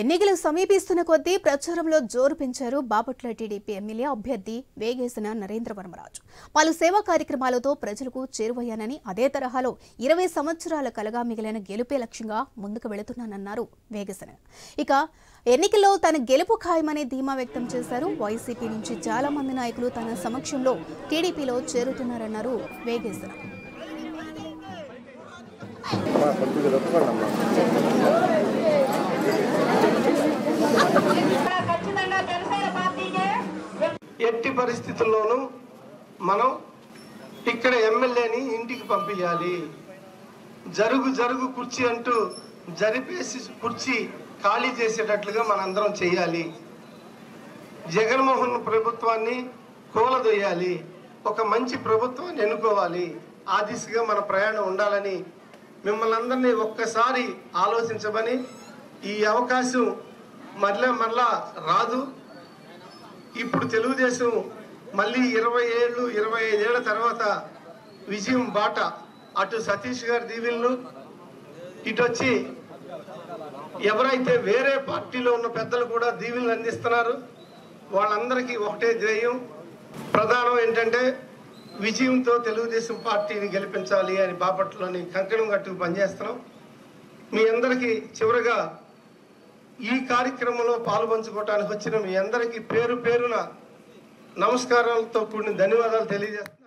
ఎన్నికలు సమీపిస్తున్న కొద్దీ ప్రచారంలో జోరు పెంచారు బాపట్ల టీడీపీ ఎమ్మెల్యే అభ్యర్థి వేగేసిన నరేంద్ర వర్మరాజు. పలు సేవా కార్యక్రమాలతో ప్రజలకు చేరువయ్యానని, అదే తరహాలో 20 సంవత్సరాల కలగా మిగిలిన గెలుపే లక్ష్యంగా ముందుకు వెళుతున్నానన్నారు వేగేసిన. ఇక ఎన్నికల్లో తన గెలుపు ఖాయమని ధీమా వ్యక్తం చేశారు. వైసీపీ నుంచి చాలా మంది నాయకులు తన సమక్షంలో టీడీపీలో చేరుతున్నారన్నారు వేగేసిన. ఎట్టి పరిస్థితుల్లోనూ మనం ఇక్కడ ఎమ్మెల్యేని ఇంటికి పంపించాలి. జరుగు కుర్చీ అంటూ జరిపేసి కుర్చీ ఖాళీ చేసేటట్లుగా మనందరం చేయాలి. జగన్మోహన్ ప్రభుత్వాన్ని కూలదొయ్యాలి. ఒక మంచి ప్రభుత్వాన్ని ఎన్నుకోవాలి. ఆ దిశగా మన ప్రయాణం ఉండాలని మిమ్మల్ని అందరినీ ఒక్కసారి ఆలోచించమని, ఈ అవకాశం మరలా రాదు. ఇప్పుడు తెలుగుదేశం మళ్ళీ 25 ఏళ్ల తర్వాత విజయం బాట, అటు సతీష్ గారి దీవెనలు, ఇటు వచ్చి ఎవరైతే వేరే పార్టీలో ఉన్న పెద్దలు కూడా దీవెనలు అందిస్తున్నారు. వాళ్ళందరికీ ఒకటే ధ్యేయం, ప్రధానం ఏంటంటే విజయంతో తెలుగుదేశం పార్టీని గెలిపించాలి అని బాపట్లోని కంకణం కట్టుకు పనిచేస్తున్నాం. మీ అందరికీ చివరగా ఈ కార్యక్రమంలో పాల్పంచుకోవడానికి వచ్చిన మీ అందరికీ పేరు పేరున నమస్కారాలతో కూడిన ధన్యవాదాలు తెలియజేస్తున్నాను.